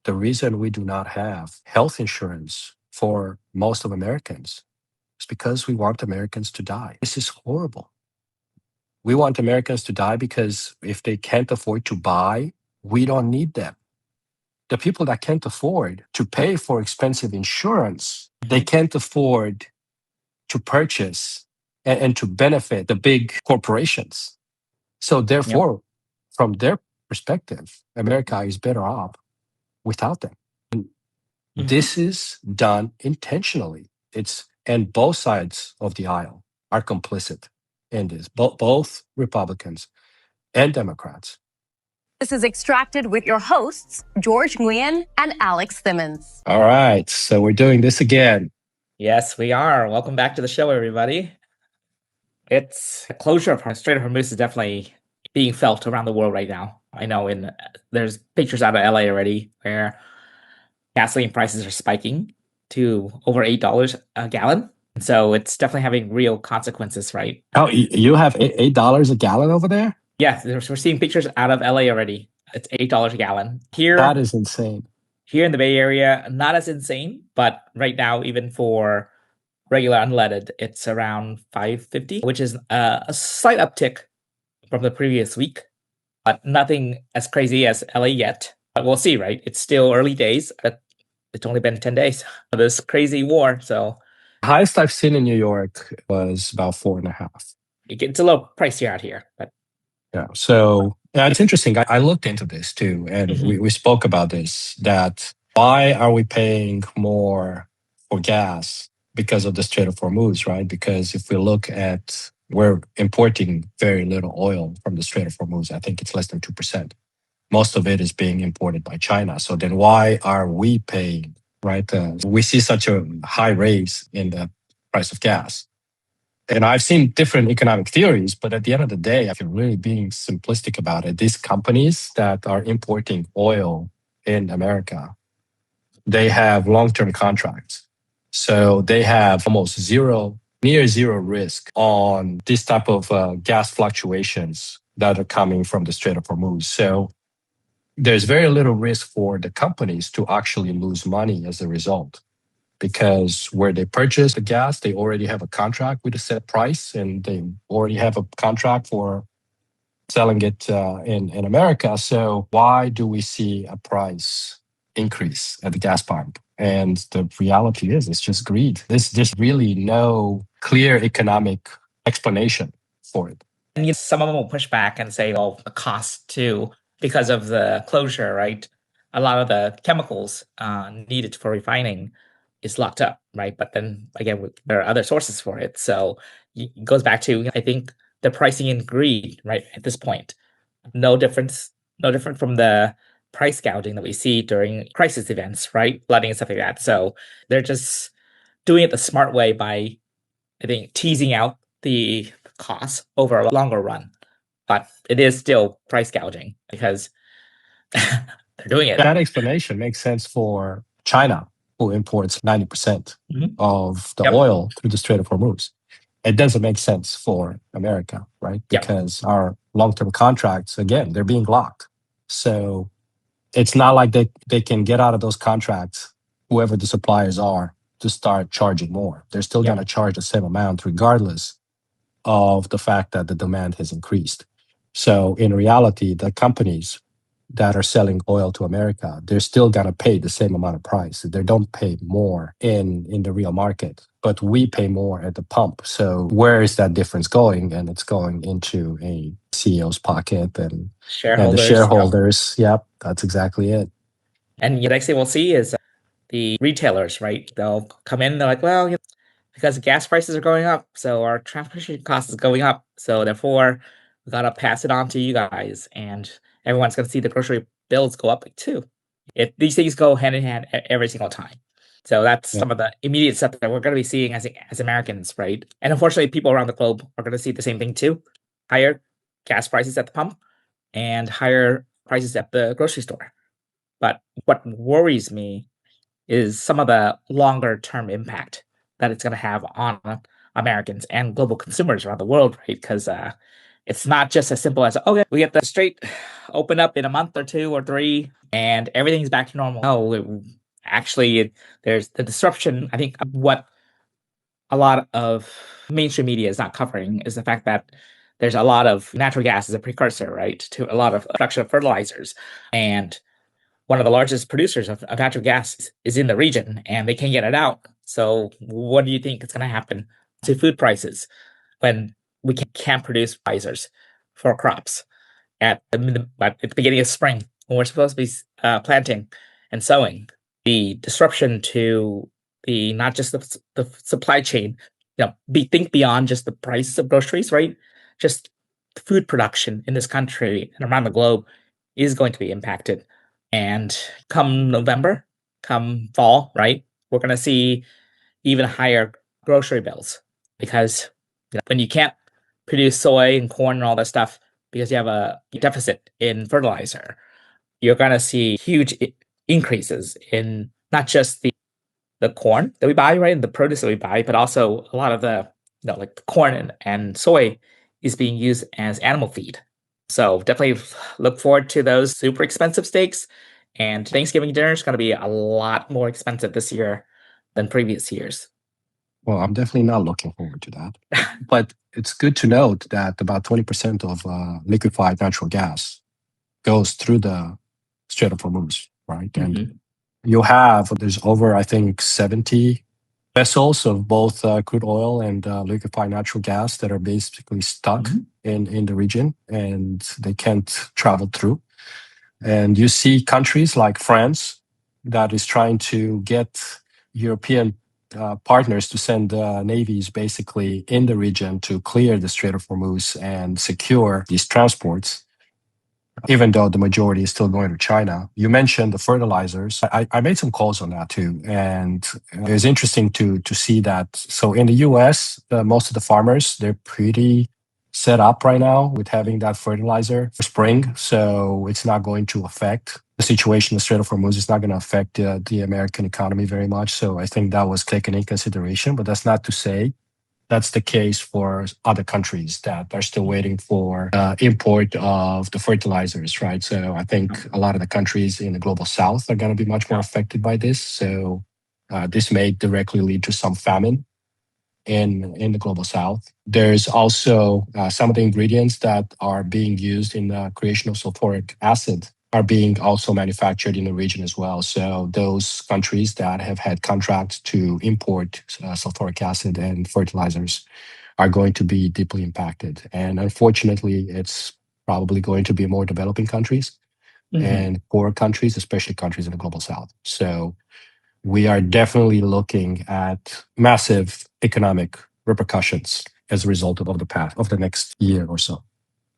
The reason we do not have health insurance for most of Americans is because we want Americans to die. This is horrible. We want Americans to die because if they can't afford to buy, we don't need them. The people that can't afford to pay for expensive insurance, they can't afford to purchase and to benefit the big corporations. So therefore, from their perspective, America is better off without them. And this is done intentionally. And both sides of the aisle are complicit in this, both Republicans and Democrats. This is Extracted with your hosts, George Nguyen and Alex Thymmons. All right, so we're doing this again. Yes, we are. Welcome back to the show, everybody. It's the closure of Strait of Hormuz is definitely being felt around the world right now. I know there's pictures out of LA already where gasoline prices are spiking to over $8 a gallon. So it's definitely having real consequences, right? Oh, you have $8 a gallon over there? Yeah, we're seeing pictures out of LA already. It's $8 a gallon. Here, that is insane. Here in the Bay Area, not as insane, but right now, even for regular unleaded, it's around $5.50, which is a slight uptick from the previous week, but nothing as crazy as LA yet. But we'll see, right? It's still early days. It's only been 10 days of this crazy war, so... The highest I've seen in New York was about 4.5. It gets a little pricier out here, but... Yeah, so it's interesting. I looked into this too, and we spoke about this, that why are we paying more for gas because of the Strait of Hormuz, right? Because if we look at, we're importing very little oil from the Strait of Hormuz. I think it's less than 2%. Most of it is being imported by China. So then why are we paying, right? We see such a high raise in the price of gas. And I've seen different economic theories, but at the end of the day, if you're really being simplistic about it, these companies that are importing oil in America, they have long-term contracts. So they have almost near zero risk on this type of gas fluctuations that are coming from the Strait of Hormuz. So there's very little risk for the companies to actually lose money as a result, because where they purchase the gas, they already have a contract with a set price, and they already have a contract for selling it in America. So why do we see a price increase at the gas pump? And the reality is, it's just greed. There's really no clear economic explanation for it. And some of them will push back and say, oh, the cost too, because of the closure, right? A lot of the chemicals needed for refining is locked up, right? But then again, there are other sources for it. So it goes back to, I think, the pricing and greed, right? At this point, no different from the price gouging that we see during crisis events, right? Flooding and stuff like that. So they're just doing it the smart way by, I think, teasing out the costs over a longer run. But it is still price gouging because they're doing it. That explanation makes sense for China, who imports 90% of the oil through the Strait of Hormuz. It doesn't make sense for America, right? Because our long-term contracts, again, they're being locked. So it's not like they can get out of those contracts, whoever the suppliers are, to start charging more. They're still going to charge the same amount regardless of the fact that the demand has increased. So in reality, the companies that are selling oil to America, they're still going to pay the same amount of price. They don't pay more in the real market, but we pay more at the pump. So where is that difference going? And it's going into a CEO's pocket and the shareholders. Yep, that's exactly it. And the next thing we'll see is the retailers, right? They'll come in, they're like, well, because gas prices are going up, so our transportation cost is going up. So therefore, we got to pass it on to you guys. And everyone's going to see the grocery bills go up too. These things go hand in hand every single time. So that's some of the immediate stuff that we're going to be seeing as Americans, right? And unfortunately, people around the globe are going to see the same thing too. Higher gas prices at the pump and higher prices at the grocery store. But what worries me is some of the longer term impact that it's going to have on Americans and global consumers around the world, right? Because It's not just as simple as, okay, we get the Strait open up in a month or 2 or 3 and everything's back to normal. No, actually, there's the disruption. I think what a lot of mainstream media is not covering is the fact that there's a lot of natural gas as a precursor, right, to a lot of production of fertilizers. And one of the largest producers of natural gas is in the region and they can't get it out. So what do you think is going to happen to food prices when we can't produce fertilizers for crops at the beginning of spring when we're supposed to be planting and sowing? The disruption to the not just the supply chain, think beyond just the price of groceries, right? Just food production in this country and around the globe is going to be impacted. And come November, come fall, right, we're going to see even higher grocery bills because when you can't produce soy and corn and all that stuff because you have a deficit in fertilizer, you're going to see huge increases in not just the corn that we buy, right, and the produce that we buy, but also a lot of the, like corn and soy is being used as animal feed. So definitely look forward to those super expensive steaks. And Thanksgiving dinner is going to be a lot more expensive this year than previous years. Well, I'm definitely not looking forward to that. But it's good to note that about 20% of liquefied natural gas goes through the Strait of Hormuz, right? Mm-hmm. And there's over, I think, 70 vessels of both crude oil and liquefied natural gas that are basically stuck in the region and they can't travel through. And you see countries like France that is trying to get European partners to send navies basically in the region to clear the Strait of Hormuz and secure these transports, even though the majority is still going to China. You mentioned the fertilizers. I made some calls on that too. And it's interesting to see that. So in the US, most of the farmers, they're pretty set up right now with having that fertilizer for spring. So it's not going to affect the situation in the Strait of Hormuz. It's not going to affect the American economy very much. So I think that was taken in consideration. But that's not to say that's the case for other countries that are still waiting for import of the fertilizers, right? So I think a lot of the countries in the global south are going to be much more affected by this. So this may directly lead to some famine in the global south. There's also some of the ingredients that are being used in the creation of sulfuric acid are being also manufactured in the region as well. So those countries that have had contracts to import sulfuric acid and fertilizers are going to be deeply impacted. And unfortunately, it's probably going to be more developing countries and poorer countries, especially countries in the global south. So we are definitely looking at massive economic repercussions as a result of the next year or so.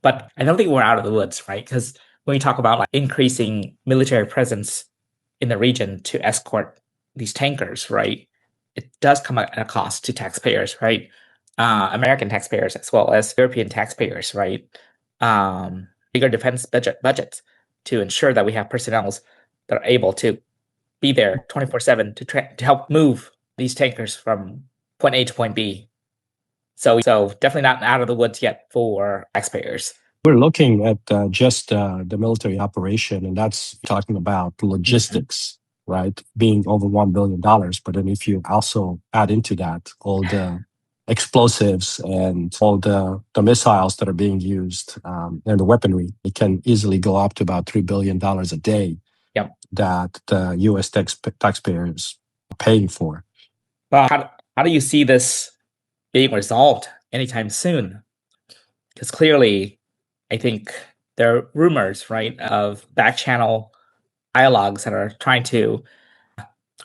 But I don't think we're out of the woods, right? Because when we talk about increasing military presence in the region to escort these tankers, right, it does come at a cost to taxpayers, right? American taxpayers as well as European taxpayers, right? Bigger defense budgets to ensure that we have personnel that are able to be there 24/7 to help move these tankers from point A to point B. So definitely not out of the woods yet for taxpayers. We're looking at just the military operation, and that's talking about logistics, right? Being over $1 billion. But then if you also add into that all the explosives and all the missiles that are being used and the weaponry, it can easily go up to about $3 billion a day that the U.S. taxpayers are paying for. Well, how do you see this being resolved anytime soon? Because clearly, I think there are rumors, right, of back-channel dialogues that are trying to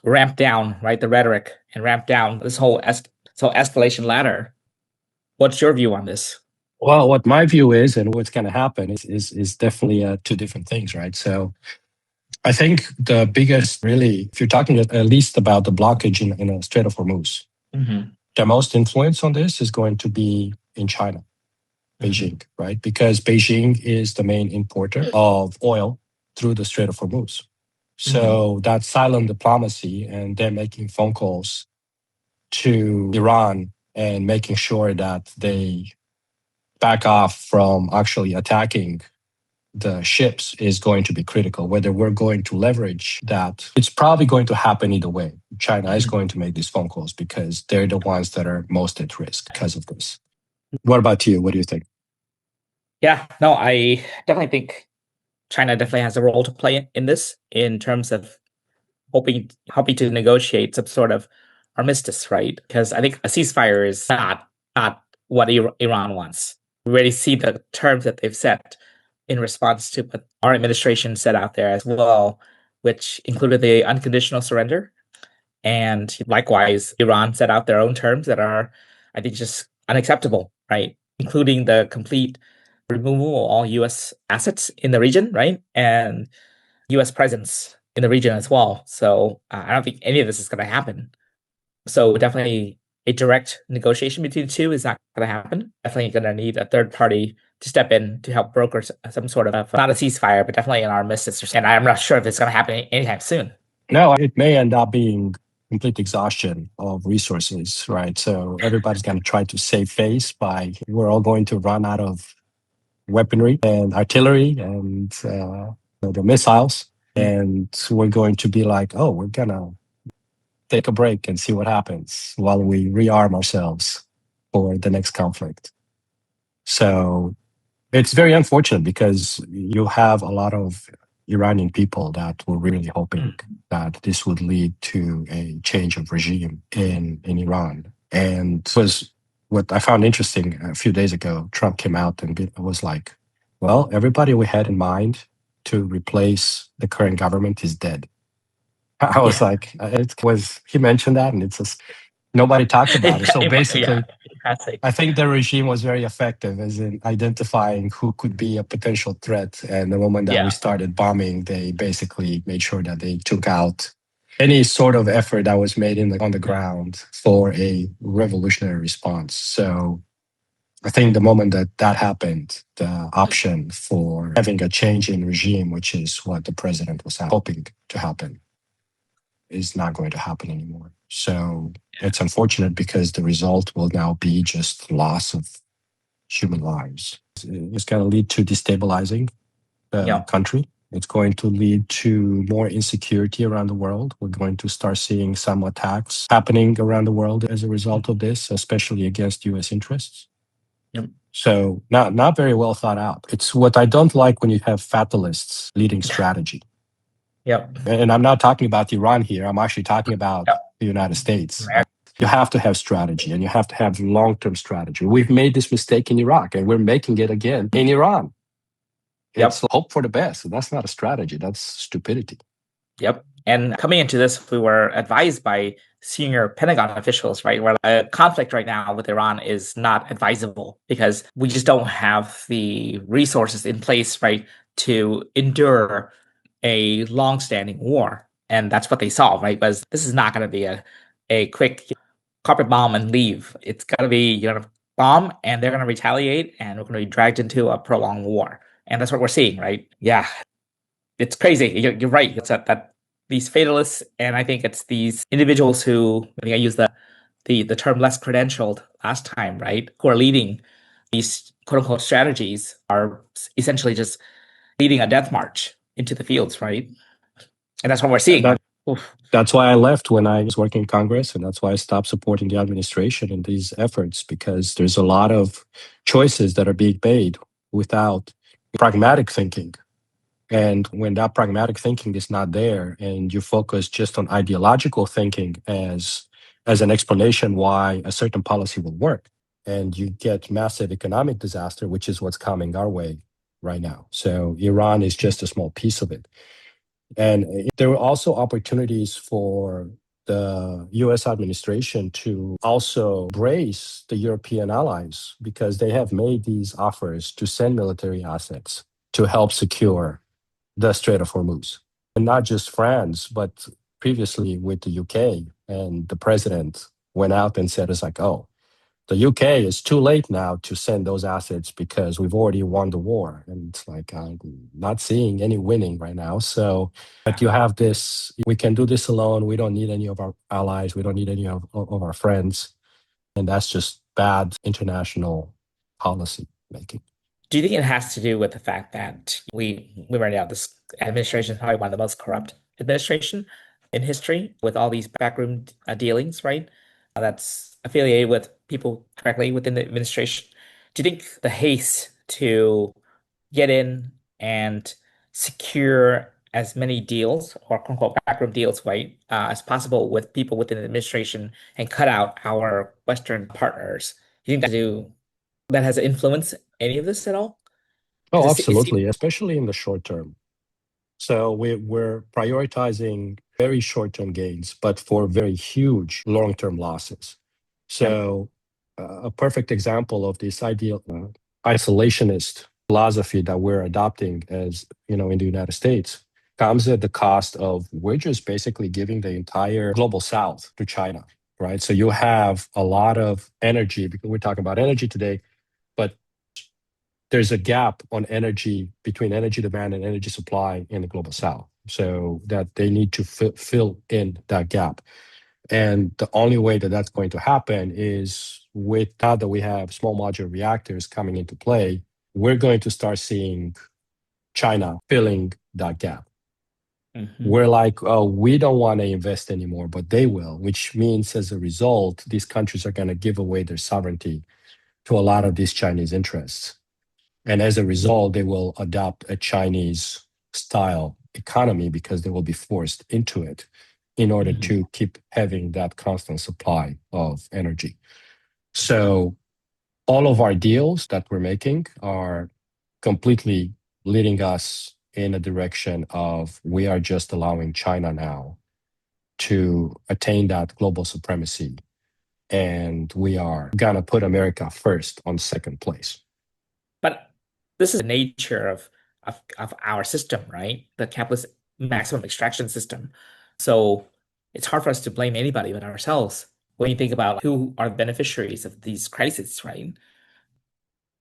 ramp down, right, the rhetoric and ramp down this whole escalation ladder. What's your view on this? Well, what my view is and what's going to happen is definitely two different things, right? So I think the biggest, really, if you're talking at least about the blockage in the Strait of Hormuz, the most influence on this is going to be in China, Beijing, right? Because Beijing is the main importer of oil through the Strait of Hormuz. So that silent diplomacy and them making phone calls to Iran and making sure that they back off from actually attacking the ships is going to be critical. Whether we're going to leverage that, it's probably going to happen either way. China is going to make these phone calls because they're the ones that are most at risk because of this. What about you? What do you think? Yeah, no, I definitely think China definitely has a role to play in this, in terms of helping to negotiate some sort of armistice, right? Because I think a ceasefire is not what Iran wants. We already see the terms that they've set in response to what our administration set out there as well, which included the unconditional surrender. And likewise, Iran set out their own terms that are, I think, just unacceptable, right? Including the complete removal of all US assets in the region, right? And US presence in the region as well. So I don't think any of this is going to happen. So definitely a direct negotiation between the two is not going to happen. Definitely going to need a third party to step in to help broker some sort of, not a ceasefire, but definitely an armistice. And I'm not sure if it's going to happen anytime soon. No, it may end up being complete exhaustion of resources, right? So everybody's going to try to save face by, we're all going to run out of weaponry and artillery and the missiles. And we're going to be like, oh, we're going to take a break and see what happens while we rearm ourselves for the next conflict. So it's very unfortunate because you have a lot of Iranian people that were really hoping that this would lead to a change of regime in Iran. And was what I found interesting a few days ago, Trump came out and was like, well, everybody we had in mind to replace the current government is dead. I was like, he mentioned that, and it's just, nobody talked about it. So basically, I think the regime was very effective as in identifying who could be a potential threat. And the moment that we started bombing, they basically made sure that they took out any sort of effort that was made on the ground for a revolutionary response. So I think the moment that happened, the option for having a change in regime, which is what the president was hoping to happen, is not going to happen anymore. So it's unfortunate because the result will now be just loss of human lives. It's going to lead to destabilizing the country. It's going to lead to more insecurity around the world. We're going to start seeing some attacks happening around the world as a result of this, especially against US interests. So not very well thought out. It's what I don't like when you have fatalists leading strategy. And I'm not talking about Iran here. I'm actually talking about the United States. You have to have strategy, and you have to have long-term strategy. We've made this mistake in Iraq, and we're making it again in Iran. It's hope for the best. That's not a strategy. That's stupidity. And coming into this, we were advised by senior Pentagon officials, right, where a conflict right now with Iran is not advisable because we just don't have the resources in place, right, to endure a long-standing war. And that's what they saw, right, was this is not going to be a quick carpet bomb and leave. It's going to be, you're going to bomb and they're going to retaliate and we're going to be dragged into a prolonged war. And that's what we're seeing, right? Yeah, it's crazy. You're right. It's that these fatalists, and I think it's these individuals who, I think I used the term less credentialed last time, right, who are leading these quote-unquote strategies, are essentially just leading a death march into the fields, right? And that's what we're seeing. That's why I left when I was working in Congress, and that's why I stopped supporting the administration in these efforts, because there's a lot of choices that are being made without pragmatic thinking. And when that pragmatic thinking is not there, and you focus just on ideological thinking as an explanation why a certain policy will work, and you get massive economic disaster, which is what's coming our way right now. So Iran is just a small piece of it. And there were also opportunities for the US administration to also brace the European allies, because they have made these offers to send military assets to help secure the Strait of Hormuz. And not just France, but previously with the UK. And the president went out and said, it's like, oh, the UK is too late now to send those assets because we've already won the war. And it's like, I'm not seeing any winning right now. So, but you have this, we can do this alone. We don't need any of our allies. We don't need any of our friends. And that's just bad international policy. making. Do you think it has to do with the fact that we right now, this administration is probably one of the most corrupt administration in history with all these backroom dealings, right? That's affiliated with people directly within the administration. Do you think the haste to get in and secure as many deals or quote unquote backroom deals, right, as possible with people within the administration and cut out our Western partners? Do you think that has influenced any of this at all? Oh, Because it seems absolutely, especially in the short term. So we're prioritizing very short-term gains, but for very huge long-term losses. So a perfect example of this ideal isolationist philosophy that we're adopting, as you know, in the United States, comes at the cost of we're just basically giving the entire global South to China, right? So you have a lot of energy, because we're talking about energy today, but there's a gap on energy between energy demand and energy supply in the global South. So that they need to fill in that gap. And the only way that that's going to happen is with now that we have small modular reactors coming into play, we're going to start seeing China filling that gap. We're like, oh, we don't want to invest anymore, but they will, which means as a result, these countries are going to give away their sovereignty to a lot of these Chinese interests. And as a result, they will adopt a Chinese style economy because they will be forced into it in order to keep having that constant supply of energy. So all of our deals that we're making are completely leading us in a direction of we are just allowing China now to attain that global supremacy. And we are going to put America first on second place. But this is the nature of our system, right? The capitalist maximum extraction system. So it's hard for us to blame anybody but ourselves when you think about who are the beneficiaries of these crises, right?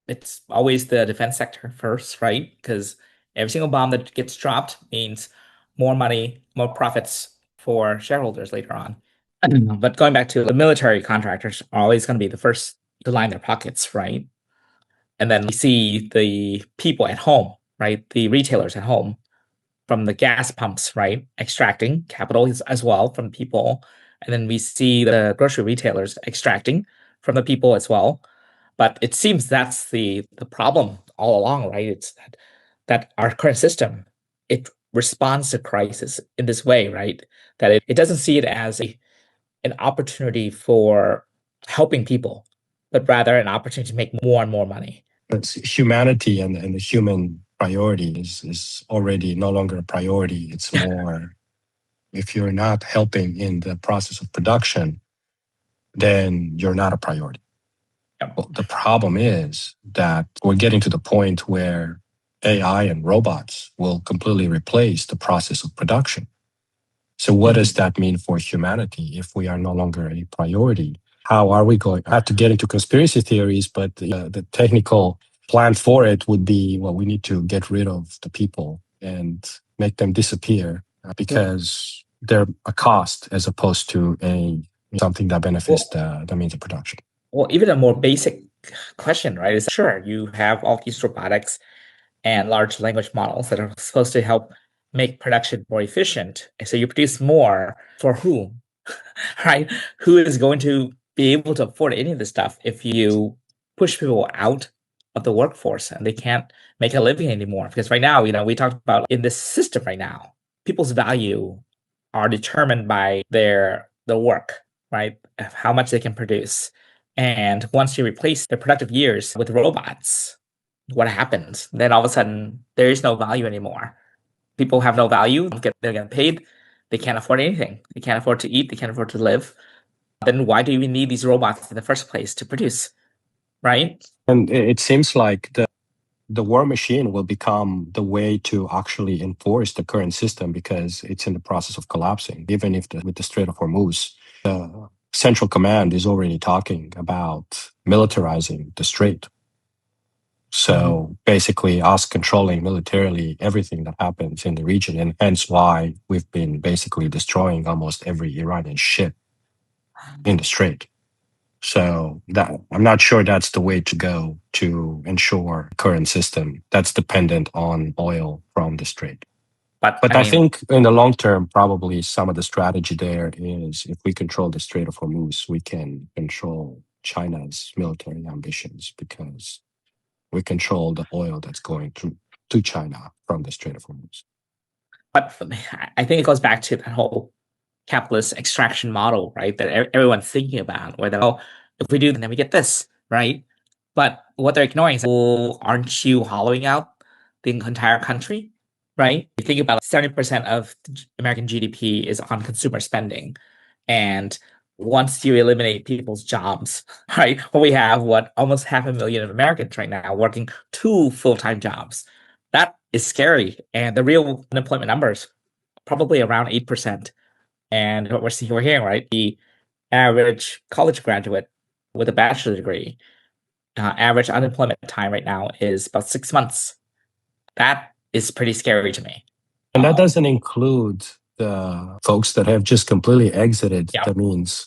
It's always the defense sector first, right? Because every single bomb that gets dropped means more money, more profits for shareholders later on. But going back to the military contractors are always going to be the first to line their pockets, right? And then we see the people at home, right? The retailers at home from the gas pumps, right? Extracting capital as well from people. And then we see the grocery retailers extracting from the people as well. But it seems that's the problem all along, right? It's that our current system, it responds to crisis in this way, right? That it doesn't see it as an opportunity for helping people, but rather an opportunity to make more and more money. It's humanity and the human priority is already no longer a priority. It's more, if you're not helping in the process of production, then you're not a priority. Well, the problem is that we're getting to the point where AI and robots will completely replace the process of production. So what does that mean for humanity if we are no longer a priority? How are we going? I have to get into conspiracy theories, but the technical plan for it would be, well, we need to get rid of the people and make them disappear because they're a cost as opposed to something that benefits the means of production. Well, even a more basic question, right, is sure, you have all these robotics and large language models that are supposed to help make production more efficient. So you produce more for whom, right? Who is going to be able to afford any of this stuff if you push people out of the workforce and they can't make a living anymore? Because right now, we talked about in this system right now, people's value are determined by the work, right? How much they can produce. And once you replace their productive years with robots, what happens? Then all of a sudden, there is no value anymore. People have no value. They're getting paid. They can't afford anything. They can't afford to eat. They can't afford to live. Then why do we need these robots in the first place to produce, right? And it seems like the war machine will become the way to actually enforce the current system because it's in the process of collapsing. Even if with the Strait of Hormuz, the Central Command is already talking about militarizing the strait. So basically us controlling militarily everything that happens in the region, and hence why we've been basically destroying almost every Iranian ship in the strait. So that I'm not sure that's the way to go to ensure current system that's dependent on oil from the strait. But I think in the long term, probably some of the strategy there is if we control the Strait of Hormuz, we can control China's military ambitions because we control the oil that's going through to China from the Strait of Hormuz. But I think it goes back to that whole capitalist extraction model, right? That everyone's thinking about, where they're, oh, if we do, then we get this, right? But what they're ignoring is, well, aren't you hollowing out the entire country, right? You think about 70% of American GDP is on consumer spending. And once you eliminate people's jobs, right? Well, we have almost 500,000 Americans right now working 2 full-time jobs. That is scary. And the real unemployment numbers probably around 8%. And what we're hearing, right? The average college graduate with a bachelor's degree, average unemployment time right now is about 6 months. That is pretty scary to me. And that doesn't include the folks that have just completely exited the means,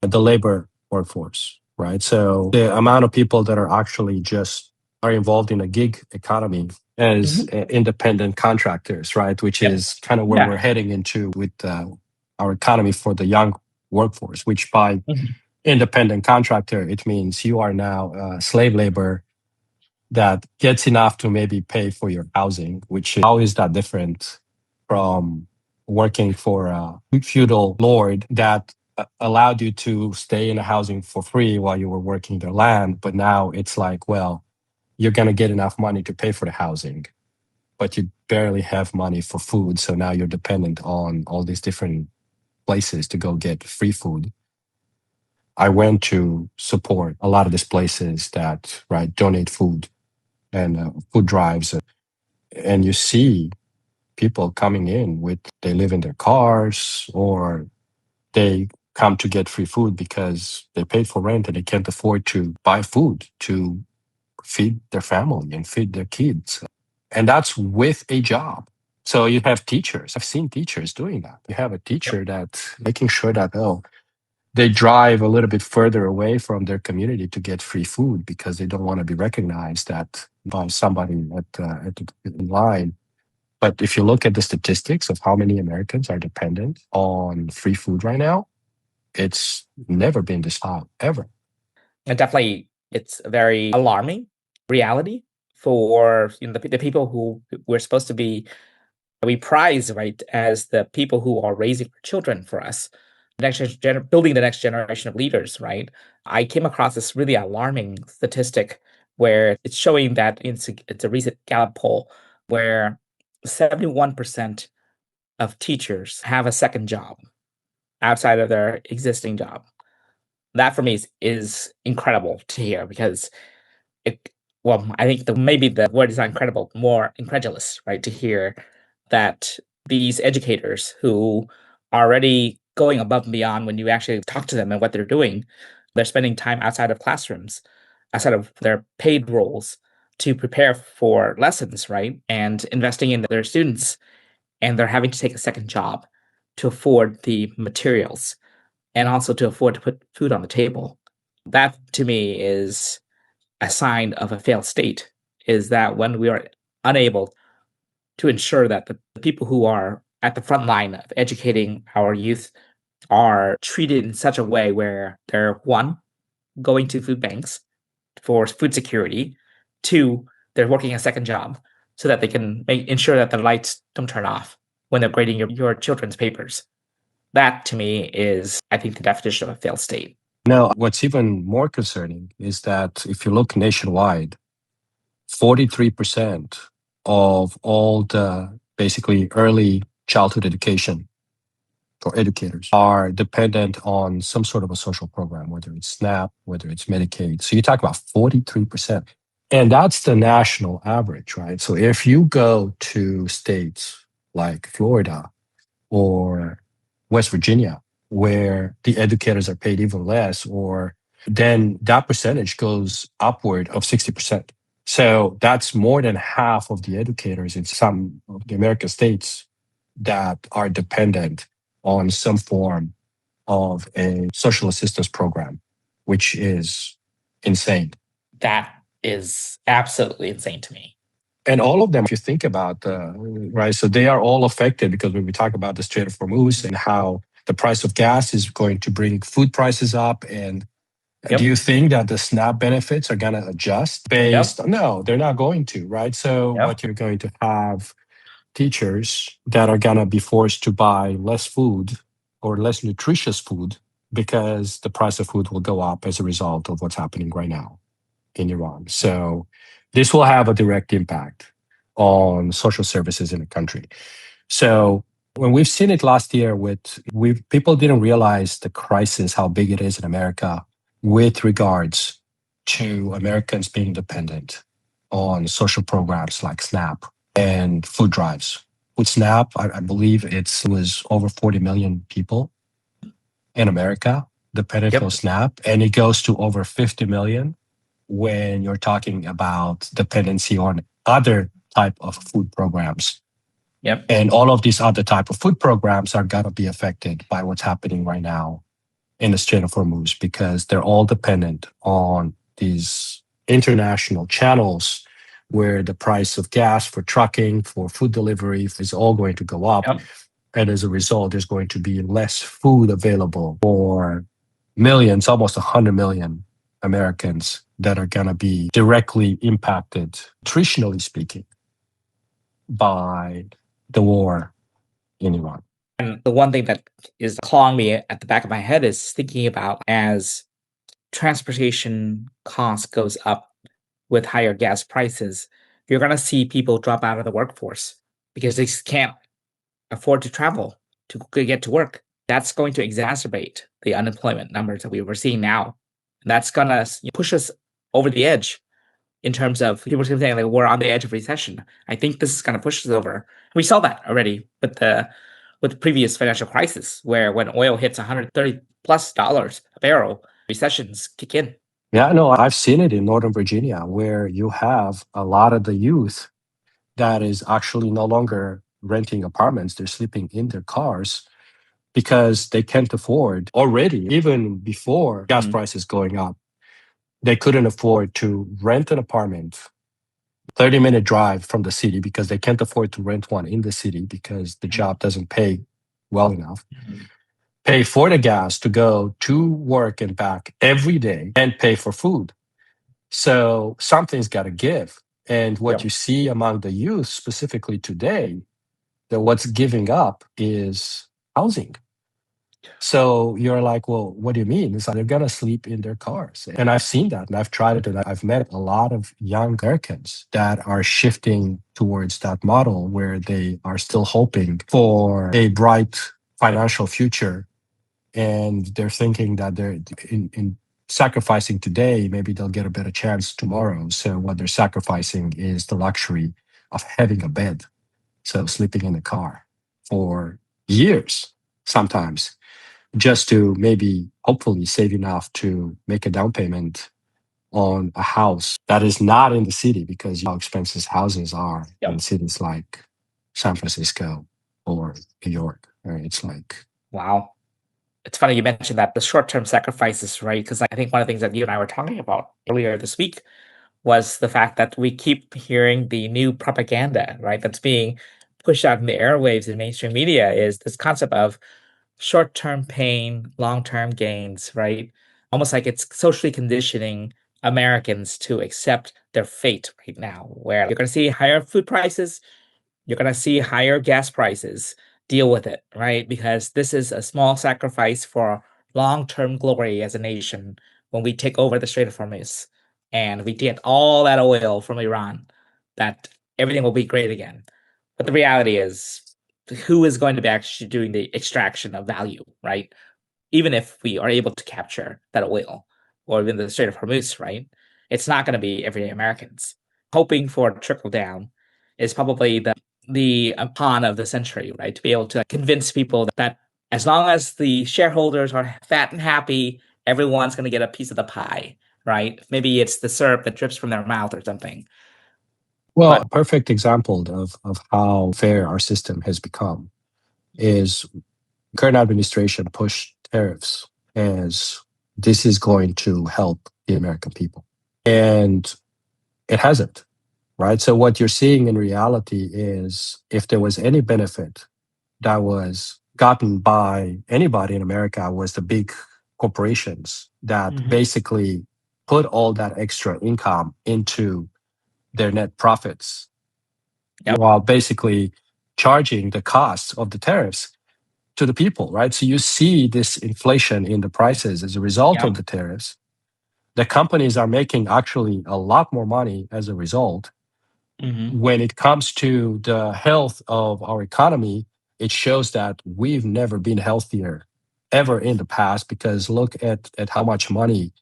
the labor workforce, right? So the amount of people that are actually just are involved in a gig economy as independent contractors, right? Which is kind of where we're heading into with our economy for the young workforce, which by independent contractor, it means you are now slave labor that gets enough to maybe pay for your housing, which is, how is that different from working for a feudal lord that allowed you to stay in a housing for free while you were working their land? But now it's like, well, you're going to get enough money to pay for the housing, but you barely have money for food. So now you're dependent on all these different places to go get free food. I went to support a lot of these places that donate food and food drives, and you see people coming in with, they live in their cars or they come to get free food because they paid for rent and they can't afford to buy food to feed their family and feed their kids. And that's with a job. So you have teachers. I've seen teachers doing that. You have a teacher that's making sure that, they drive a little bit further away from their community to get free food because they don't want to be recognized that by somebody at the line. But if you look at the statistics of how many Americans are dependent on free food right now, it's never been this high, ever. And definitely, it's a very alarming reality for the people who we're supposed to be, we prize, right, as the people who are raising children for us, building the next generation of leaders, right? I came across this really alarming statistic where it's showing that it's a recent Gallup poll where 71% of teachers have a second job outside of their existing job. That for me is incredible to hear because I think maybe the word is not incredible, more incredulous, right? To hear that these educators who are already going above and beyond when you actually talk to them and what they're doing, they're spending time outside of classrooms, outside of their paid roles to prepare for lessons, right? And investing in their students. And they're having to take a second job to afford the materials and also to afford to put food on the table. That to me is a sign of a failed state, is that when we are unable to ensure that the people who are at the front line of educating our youth are treated in such a way where they're, one, going to food banks for food security, two, they're working a second job so that they can ensure that the lights don't turn off when they're grading your children's papers. That, to me, is, I think, the definition of a failed state. Now, what's even more concerning is that if you look nationwide, 43% of all the basically early childhood education for educators are dependent on some sort of a social program, whether it's SNAP, whether it's Medicaid. So you talk about 43%. And that's the national average, right? So if you go to states like Florida or West Virginia, where the educators are paid even less, or then that percentage goes upward of 60%. So that's more than half of the educators in some of the American states that are dependent on some form of a social assistance program. which is insane. That is absolutely insane to me. And all of them, if you think about, right, so they are all affected because when we talk about the Strait of Hormuz and how the price of gas is going to bring food prices up. And do you think that the SNAP benefits are going to adjust based? No, they're not going to, right? So what you're going to have teachers that are going to be forced to buy less food or less nutritious food because the price of food will go up as a result of what's happening right now in Iran. So this will have a direct impact on social services in the country. So when we've seen it last year people didn't realize the crisis, how big it is in America with regards to Americans being dependent on social programs like SNAP and food drives. With SNAP, I believe it was over 40 million people in America dependent on SNAP, and it goes to over 50 million when you're talking about dependency on other type of food programs. And all of these other type of food programs are going to be affected by what's happening right now in the Strait of Hormuz because they're all dependent on these international channels where the price of gas for trucking, for food delivery is all going to go up. And as a result, there's going to be less food available for millions, almost 100 million Americans that are going to be directly impacted, nutritionally speaking, by the war in Iran. And the one thing that is clawing me at the back of my head is thinking about as transportation cost goes up with higher gas prices, you're going to see people drop out of the workforce because they just can't afford to travel to get to work. That's going to exacerbate the unemployment numbers that we were seeing now. And that's going to push us over the edge in terms of people saying like we're on the edge of recession. I think this is going to push us over. We saw that already with the previous financial crisis, where when oil hits $130+ a barrel, recessions kick in. Yeah, no, I've seen it in Northern Virginia, where you have a lot of the youth that is actually no longer renting apartments. They're sleeping in their cars because they can't afford already, even before gas prices going up, they couldn't afford to rent an apartment 30-minute drive from the city because they can't afford to rent one in the city because the job doesn't pay well enough. Pay for the gas to go to work and back every day and pay for food. So something's got to give. And what you see among the youth specifically today, that what's giving up is housing. So you're like, well, what do you mean? It's like they're going to sleep in their cars. And I've seen that and I've tried it. And I've met a lot of young Americans that are shifting towards that model where they are still hoping for a bright financial future. And they're thinking that they're in sacrificing today, maybe they'll get a better chance tomorrow. So what they're sacrificing is the luxury of having a bed. So sleeping in the car for years, sometimes, just to maybe hopefully save enough to make a down payment on a house that is not in the city, because how expensive houses are in cities like San Francisco or New York. Right? It's like, wow. It's funny you mentioned that the short-term sacrifices, right? Because I think one of the things that you and I were talking about earlier this week was the fact that we keep hearing the new propaganda, right? That's being pushed out in the airwaves in mainstream media is this concept of short-term pain, long-term gains, right? Almost like it's socially conditioning Americans to accept their fate right now, where you're going to see higher food prices, you're going to see higher gas prices. Deal with it, right? Because this is a small sacrifice for long-term glory as a nation when we take over the Strait of Hormuz and we get all that oil from Iran, that everything will be great again. But the reality is, who is going to be actually doing the extraction of value, right? Even if we are able to capture that oil or even the Strait of Hormuz, right? It's not going to be everyday Americans. Hoping for a trickle down is probably the pawn of the century, right? To be able to convince people that as long as the shareholders are fat and happy, everyone's going to get a piece of the pie, right? Maybe it's the syrup that drips from their mouth or something. well, a perfect example of how fair our system has become is current administration pushed tariffs as this is going to help the American people. And it hasn't, right? So what you're seeing in reality is if there was any benefit that was gotten by anybody in America was the big corporations that basically put all that extra income into their net profits while basically charging the costs of the tariffs to the people, right? So you see this inflation in the prices as a result of the tariffs. The companies are making actually a lot more money as a result. When it comes to the health of our economy, it shows that we've never been healthier ever in the past because look at how much money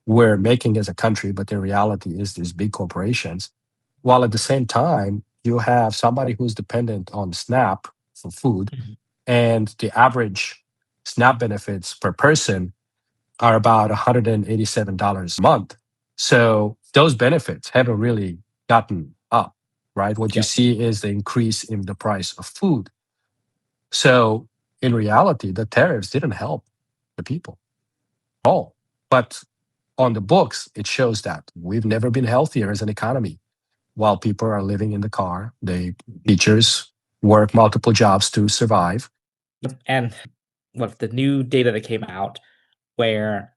we're making as a country, but the reality is these big corporations. While at the same time, you have somebody who's dependent on SNAP for food, and the average SNAP benefits per person are about $187 a month. So those benefits haven't really gotten up, right? What you see is the increase in the price of food. So in reality, the tariffs didn't help the people at all. But on the books, it shows that we've never been healthier as an economy. While people are living in the car, teachers work multiple jobs to survive. And what the new data that came out, where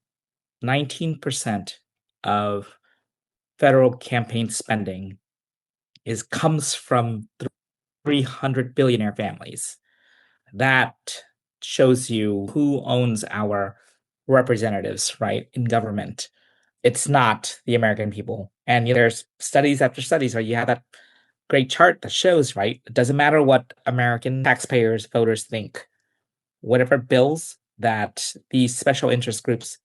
19% of federal campaign spending comes from 300 billionaire families. That shows you who owns our representatives, right, in government. It's not the American people. And there's studies after studies, right? You have that great chart that shows, right? It doesn't matter what American taxpayers, voters think. Whatever bills that these special interest groups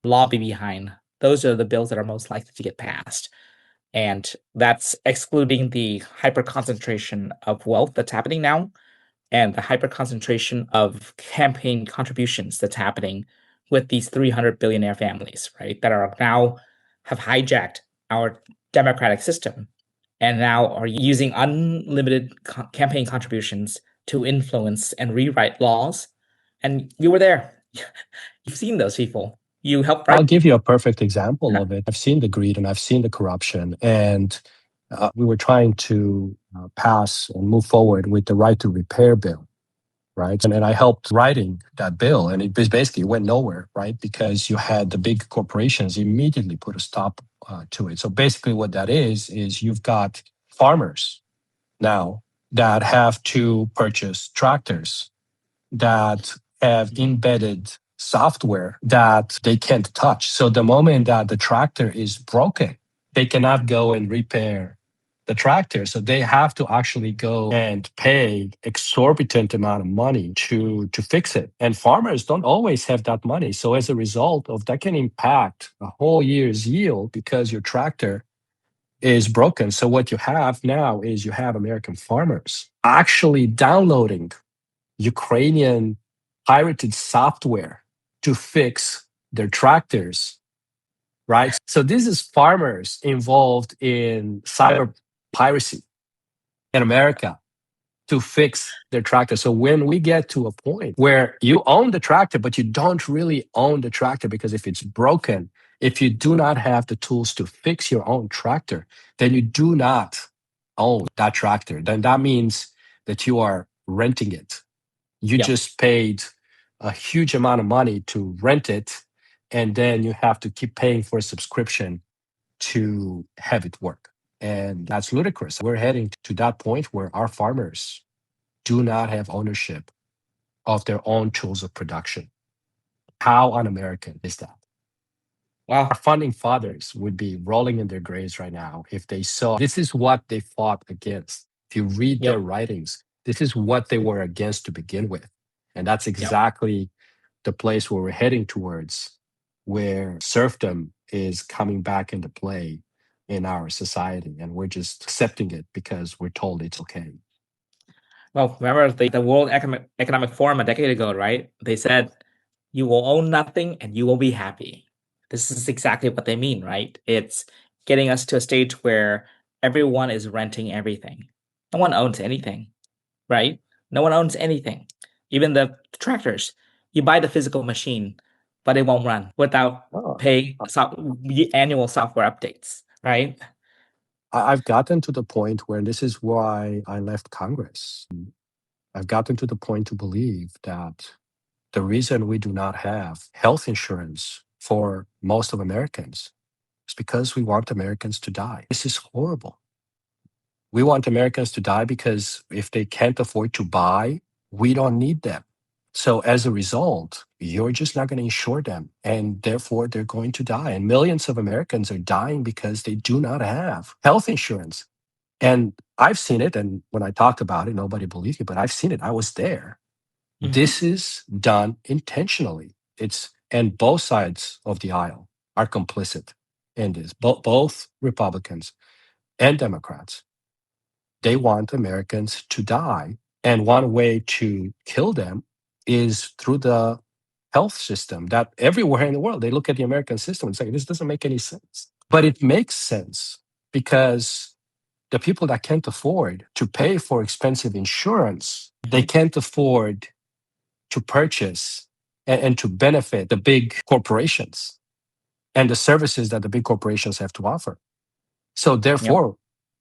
lobby behind, those are the bills that are most likely to get passed. And that's excluding the hyper concentration of wealth that's happening now and the hyper concentration of campaign contributions that's happening with these 300 billionaire families, right? That are now have hijacked our democratic system and now are using unlimited campaign contributions to influence and rewrite laws. And you were there. You've seen those people. You helped write. I'll give you a perfect example of it. I've seen the greed and I've seen the corruption. And we were trying to pass and move forward with the right to repair bill, right? And I helped writing that bill. And it basically went nowhere, right? Because you had the big corporations immediately put a stop to it. So basically what that is you've got farmers now that have to purchase tractors that have embedded software that they can't touch. So the moment that the tractor is broken, they cannot go and repair the tractor. So they have to actually go and pay exorbitant amount of money to fix it. And farmers don't always have that money. So as a result of that can impact a whole year's yield because your tractor is broken. So what you have now is you have American farmers actually downloading Ukrainian pirated software to fix their tractors, right? So this is farmers involved in cyber piracy in America to fix their tractor. So when we get to a point where you own the tractor, but you don't really own the tractor because if it's broken, if you do not have the tools to fix your own tractor, then you do not own that tractor. Then that means that you are renting it. You just paid a huge amount of money to rent it, and then you have to keep paying for a subscription to have it work. And that's ludicrous. We're heading to that point where our farmers do not have ownership of their own tools of production. How un-American is that? Wow. Our founding fathers would be rolling in their graves right now if they saw this is what they fought against. If you read their writings, this is what they were against to begin with. And that's exactly the place where we're heading towards, where serfdom is coming back into play in our society. And we're just accepting it because we're told it's okay. Well, remember the World Economic Forum a decade ago, right? They said, you will own nothing and you will be happy. This is exactly what they mean, right? It's getting us to a stage where everyone is renting everything. No one owns anything, right? No one owns anything. Even the tractors. You buy the physical machine, but it won't run without paying annual software updates, right? I've gotten to the point where this is why I left Congress. I've gotten to the point to believe that the reason we do not have health insurance for most of Americans is because we want Americans to die. This is horrible. We want Americans to die because if they can't afford to buy, we don't need them. So as a result, you're just not going to insure them. And therefore, they're going to die. And millions of Americans are dying because they do not have health insurance. And I've seen it. And when I talked about it, nobody believed me, but I've seen it. I was there. This is done intentionally. And both sides of the aisle are complicit in this, both Republicans and Democrats. They want Americans to die. And one way to kill them is through the health system that everywhere in the world, they look at the American system and say, this doesn't make any sense. But it makes sense because the people that can't afford to pay for expensive insurance, they can't afford to purchase and to benefit the big corporations and the services that the big corporations have to offer. So therefore,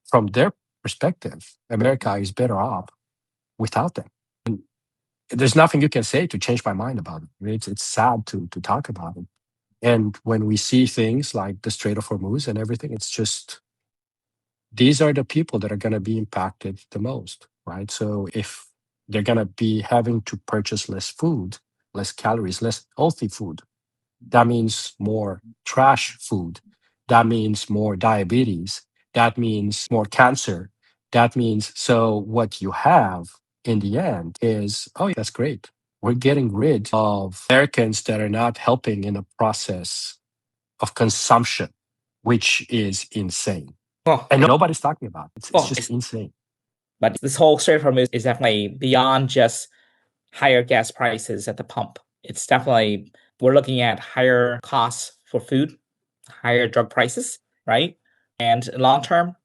from their perspective, America is better off without them. And there's nothing you can say to change my mind about it. I mean, it's sad to talk about it. And when we see things like the Strait of Hormuz and everything, it's just, these are the people that are going to be impacted the most, right? So if they're going to be having to purchase less food, less calories, less healthy food, that means more trash food. That means more diabetes. That means more cancer. That means, so what you have in the end is, oh, that's great. We're getting rid of Americans that are not helping in the process of consumption, which is insane. And nobody's talking about it. It's just insane. But this whole Strait of Hormuz is definitely beyond just higher gas prices at the pump. It's definitely, we're looking at higher costs for food, higher drug prices, right? And long term,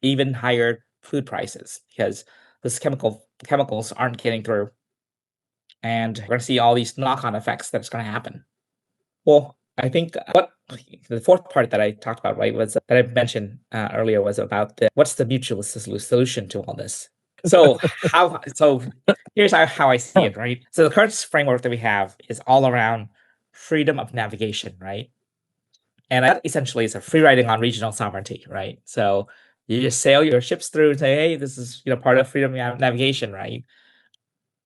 even higher food prices because these chemicals aren't getting through. And we're going to see all these knock-on effects that's going to happen. Well, I think what the fourth part that I talked about, right, was that I mentioned earlier was about what's the mutualist solution to all this. So here's how I see it, right? So the current framework that we have is all around freedom of navigation, right? And that essentially is a free riding on regional sovereignty, right? So you just sail your ships through and say, hey, this is part of freedom of navigation, right?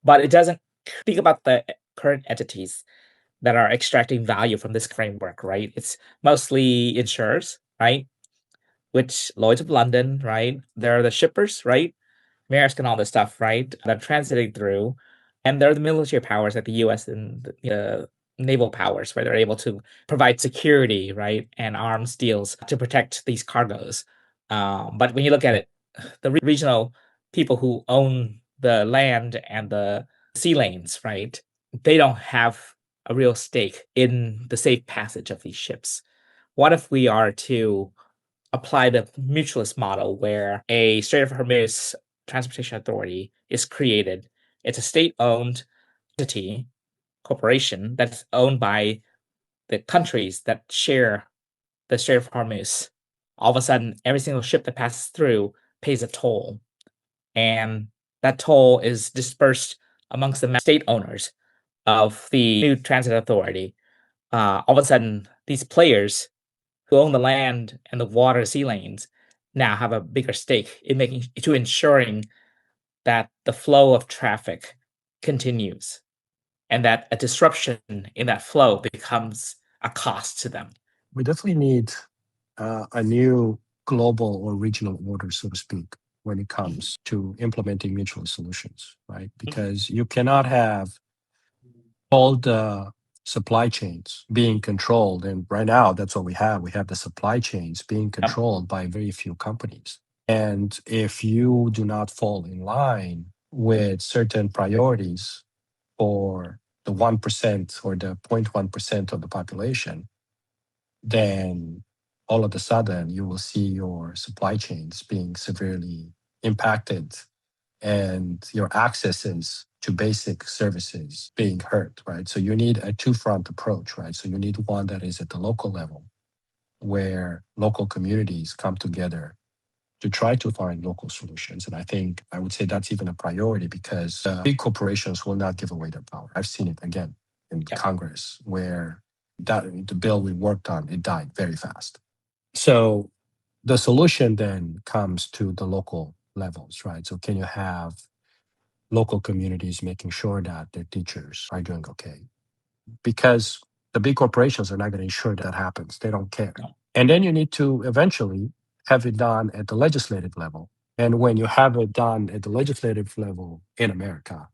But it doesn't speak about the current entities that are extracting value from this framework, right? It's mostly insurers, right? Which Lloyd's of London, right? They're the shippers, right? Maersk and all this stuff, right? That are transiting through. And they're the military powers like the US and the naval powers, where they're able to provide security, right? And arms deals to protect these cargoes. But when you look at it, the regional people who own the land and the sea lanes, right? They don't have a real stake in the safe passage of these ships. What if we are to apply the mutualist model where a Strait of Hormuz transportation authority is created? It's a state-owned entity, corporation that's owned by the countries that share the Strait of Hormuz. All of a sudden, every single ship that passes through pays a toll. And that toll is dispersed amongst the state owners of the new transit authority. All of a sudden, these players who own the land and the water sea lanes now have a bigger stake in ensuring that the flow of traffic continues and that a disruption in that flow becomes a cost to them. We definitely need a new global or regional order, so to speak, when it comes to implementing mutual solutions, right? Because you cannot have all the supply chains being controlled. And right now, that's what we have. We have the supply chains being controlled by very few companies. And if you do not fall in line with certain priorities for the 1% or the 0.1% of the population, then all of a sudden you will see your supply chains being severely impacted and your accesses to basic services being hurt, right? So you need a two-front approach, right? So you need one that is at the local level, where local communities come together to try to find local solutions. And I would say that's even a priority because big corporations will not give away their power. I've seen it again in Congress where the bill we worked on, it died very fast. So the solution then comes to the local levels, right? So can you have local communities making sure that their teachers are doing okay? Because the big corporations are not going to ensure that happens. They don't care. No. And then you need to eventually have it done at the legislative level. And when you have it done at the legislative level in America,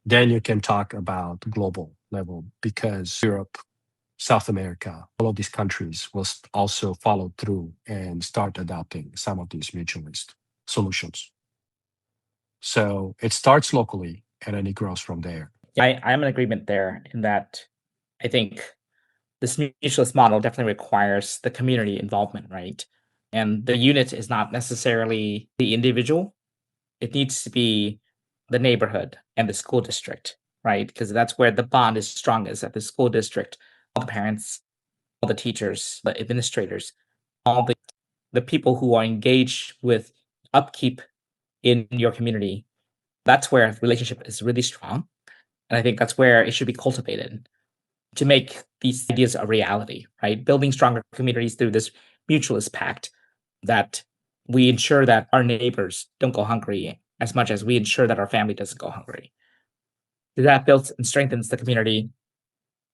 then you can talk about global level because Europe, South America, all of these countries will also follow through and start adopting some of these mutualist solutions. So it starts locally and then it grows from there. I'm in agreement there in that I think this mutualist model definitely requires the community involvement, right? And the unit is not necessarily the individual. It needs to be the neighborhood and the school district, right? Because that's where the bond is strongest at the school district. All the parents, all the teachers, the administrators, all the people who are engaged with upkeep in your community. That's where relationship is really strong. And I think that's where it should be cultivated to make these ideas a reality, right? Building stronger communities through this mutualist pact that we ensure that our neighbors don't go hungry as much as we ensure that our family doesn't go hungry. That builds and strengthens the community.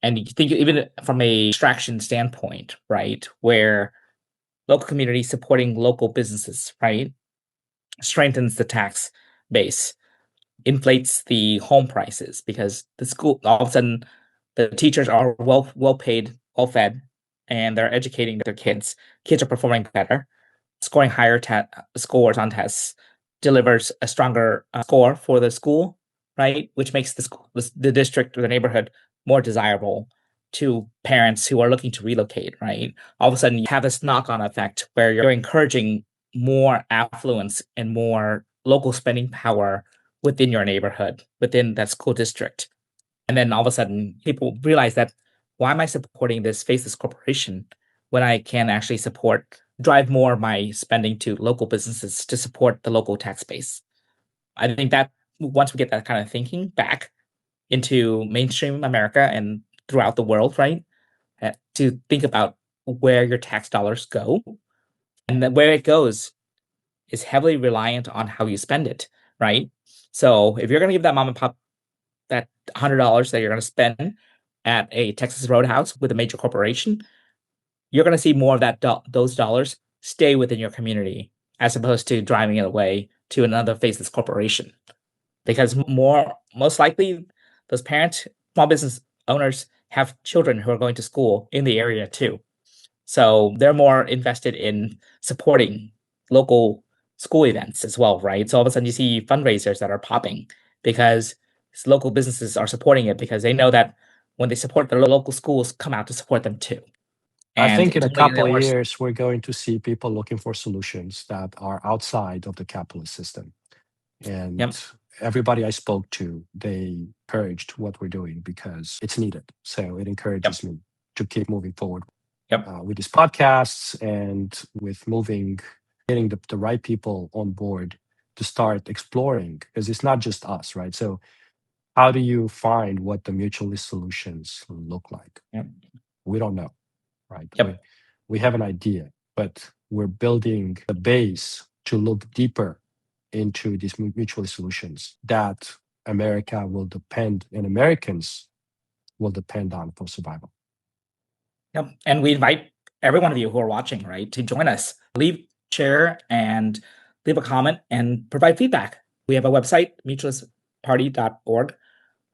And you think even from a extraction standpoint, right, where local communities supporting local businesses, right, strengthens the tax base, inflates the home prices because the school all of a sudden the teachers are well paid, well fed, and they're educating their kids. Kids are performing better, scoring higher scores on tests, delivers a stronger score for the school, right? Which makes the district or the neighborhood more desirable to parents who are looking to relocate, right? All of a sudden, you have this knock-on effect where you're encouraging more affluence and more local spending power within your neighborhood, within that school district. And then all of a sudden, people realize that why am I supporting this faceless corporation when I can actually drive more of my spending to local businesses to support the local tax base? I think that once we get that kind of thinking back into mainstream America and throughout the world, right, to think about where your tax dollars go, and then where it goes is heavily reliant on how you spend it, right? So if you're going to give that mom and pop that $100 that you're going to spend at a Texas Roadhouse with a major corporation, you're going to see more of those dollars stay within your community as opposed to driving it away to another faceless corporation. Because most likely, those parents, small business owners have children who are going to school in the area too. So they're more invested in supporting local school events as well, right? So all of a sudden you see fundraisers that are popping because local businesses are supporting it because they know that when they support their local schools, come out to support them too. I And think in a it's only couple of more years, we're going to see people looking for solutions that are outside of the capitalist system. And Yep. everybody I spoke to, they encouraged what we're doing because it's needed. So it encourages me to keep moving forward with these podcasts and with getting the right people on board to start exploring, because it's not just us, right? So how do you find what the mutualist solutions look like? Yep. We don't know, right? Yep. We have an idea, but we're building the base to look deeper into these mutualist solutions that America will depend and Americans will depend on for survival. Yep. And we invite every one of you who are watching, right, to join us. Share, and leave a comment and provide feedback. We have a website, mutualistparty.org,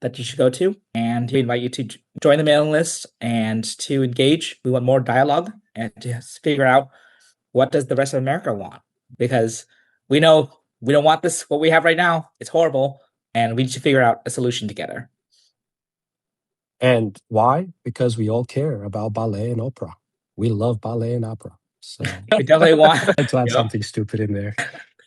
that you should go to. And we invite you to join the mailing list and to engage. We want more dialogue and to figure out what does the rest of America want? Because we know we don't want this, what we have right now. It's horrible. And we need to figure out a solution together. And why? Because we all care about ballet and opera. We love ballet and opera. So we definitely want to add something stupid in there.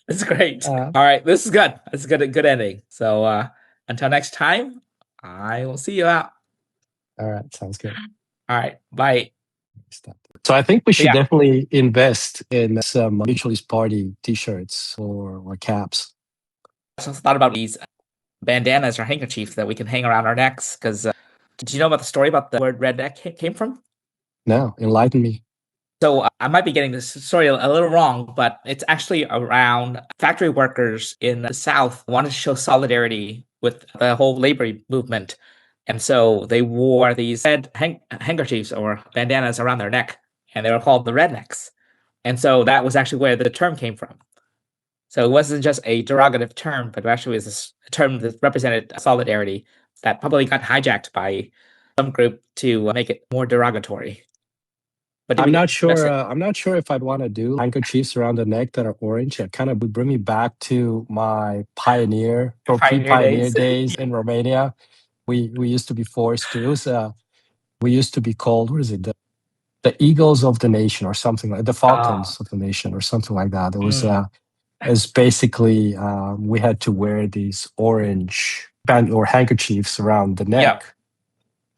That's great. All right. This is good. This is good ending. So Until next time, I will see you out. All right, sounds good. All right, bye. So I think we should definitely invest in some Mutualist Party T-shirts or caps. I also thought about these bandanas or handkerchiefs that we can hang around our necks. Because did you know about the story about the word redneck came from? No, enlighten me. So I might be getting this story a little wrong, but it's actually around factory workers in the South wanted to show solidarity with the whole labor movement. And so they wore these red handkerchiefs or bandanas around their neck, and they were called the rednecks. And so that was actually where the term came from. So it wasn't just a derogative term, but actually was a term that represented solidarity that probably got hijacked by some group to make it more derogatory. But I'm not sure. I'm not sure if I'd want to do handkerchiefs around the neck that are orange. It kind of would bring me back to my pioneer or pre-pioneer days in Romania. We used to be forced to. We used to be called, what is it? The Eagles of the Nation or something like the Falcons of the Nation or something like that. It was it's basically we had to wear these orange band or handkerchiefs around the neck. Yeah.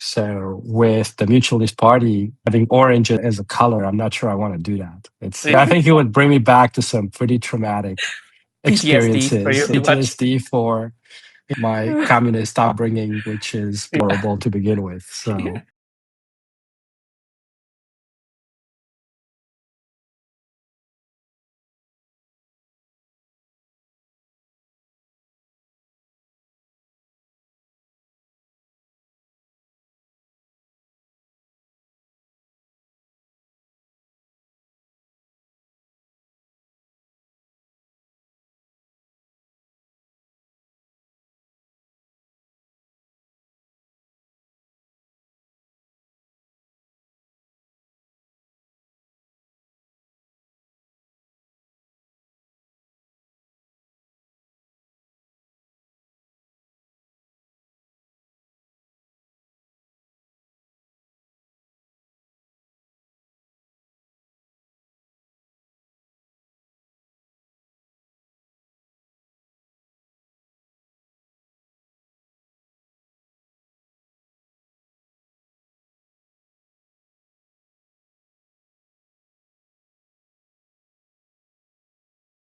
So with the Mutualist Party having orange as a color, I'm not sure I want to do that. I think it would bring me back to some pretty traumatic experiences. PTSD for my communist upbringing, which is horrible to begin with. So